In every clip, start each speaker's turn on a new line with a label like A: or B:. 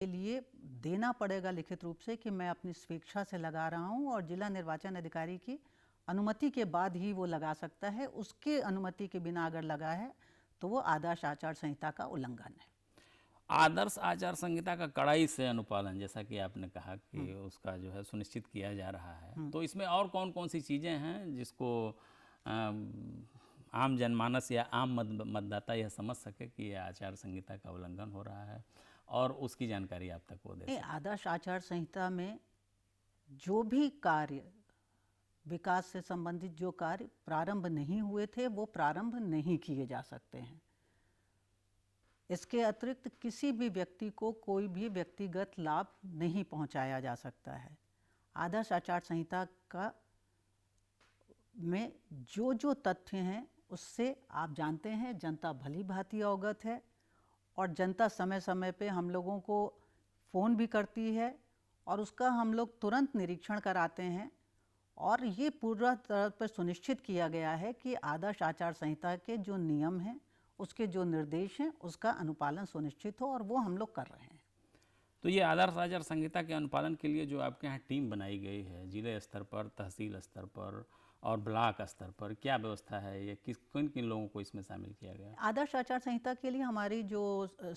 A: के लिए देना पड़ेगा लिखित रूप से कि मैं अपनी स्वेच्छा से लगा रहा हूं और जिला निर्वाचन अधिकारी की अनुमति के बाद ही वो लगा सकता है। उसके अनुमति के बिना अगर लगा है तो वो आदर्श आचार संहिता का उल्लंघन है।
B: आदर्श आचार संहिता का कड़ाई से अनुपालन, जैसा कि आपने कहा कि उसका जो है सुनिश्चित किया जा रहा है, तो इसमें और कौन कौन सी चीज़ें हैं जिसको आम जनमानस या आम मतदाता यह समझ सके कि यह आचार संहिता का उल्लंघन हो रहा है और उसकी जानकारी आप तक वो दे सके?
A: आदर्श आचार संहिता में जो भी कार्य, विकास से संबंधित जो कार्य प्रारंभ नहीं हुए थे वो प्रारंभ नहीं किए जा सकते हैं। इसके अतिरिक्त किसी भी व्यक्ति को कोई भी व्यक्तिगत लाभ नहीं पहुंचाया जा सकता है। आदर्श आचार संहिता का में जो जो तथ्य हैं उससे आप जानते हैं, जनता भली भांति अवगत है और जनता समय समय पे हम लोगों को फ़ोन भी करती है और उसका हम लोग तुरंत निरीक्षण कराते हैं और ये पूरा तरह पर सुनिश्चित किया गया है कि आदर्श आचार संहिता के जो नियम हैं, उसके जो निर्देश हैं, उसका अनुपालन सुनिश्चित हो और वो हम लोग कर रहे हैं।
B: तो ये आदर्श आचार संहिता के अनुपालन के लिए जो आपके यहाँ टीम बनाई गई है, जिले स्तर पर, तहसील स्तर पर और ब्लॉक स्तर पर, क्या व्यवस्था है? ये किन किन लोगों को इसमें शामिल किया गया?
A: आदर्श आचार संहिता के लिए हमारी जो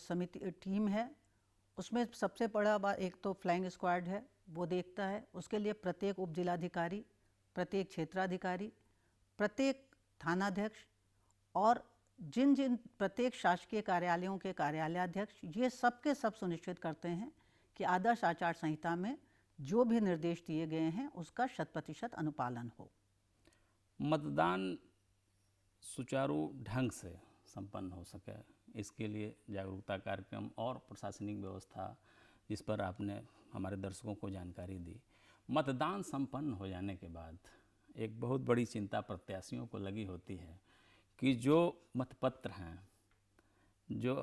A: समिति टीम है उसमें सबसे बड़ा बात एक तो फ्लाइंग स्क्वाड है, वो देखता है। उसके लिए प्रत्येक उप जिलाधिकारी, प्रत्येक क्षेत्राधिकारी, प्रत्येक थानाध्यक्ष और जिन जिन प्रत्येक शासकीय कार्यालयों के कार्यालयाध्यक्ष, ये सबके सब सुनिश्चित करते हैं कि आदर्श आचार संहिता में जो भी निर्देश दिए गए हैं उसका 100% अनुपालन हो।
B: मतदान सुचारू ढंग से संपन्न हो सके, इसके लिए जागरूकता कार्यक्रम और प्रशासनिक व्यवस्था जिस पर आपने हमारे दर्शकों को जानकारी दी। मतदान संपन्न हो जाने के बाद एक बहुत बड़ी चिंता प्रत्याशियों को लगी होती है कि जो मतपत्र हैं, जो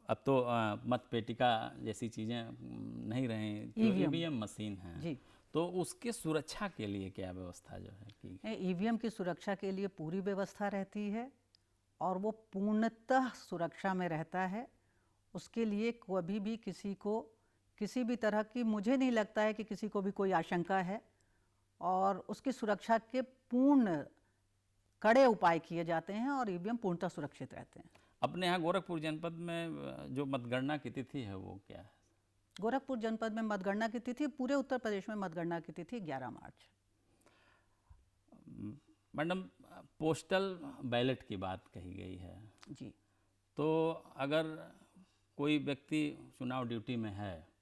B: अब तो मतपेटिका जैसी चीज़ें नहीं रहीं, जो ईवीएम मशीन हैं, तो उसके सुरक्षा के लिए क्या व्यवस्था जो है कि?
A: ईवीएम की सुरक्षा के लिए पूरी व्यवस्था रहती है और वो पूर्णतः सुरक्षा में रहता है। उसके लिए कभी भी किसी को किसी भी तरह की, मुझे नहीं लगता है कि किसी को भी कोई आशंका है और उसकी सुरक्षा के पूर्ण कड़े उपाय किए जाते हैं और ईवीएम पूर्णतः सुरक्षित रहते हैं।
B: अपने यहाँ गोरखपुर जनपद में जो मतगणना की तिथि है वो क्या है?
A: गोरखपुर जनपद में मतगणना की तिथि, पूरे उत्तर प्रदेश में मतगणना की तिथि 11 मार्च।
B: मैडम, पोस्टल बैलेट की बात कही गई है
A: जी।
B: तो अगर कोई व्यक्ति चुनाव ड्यूटी में है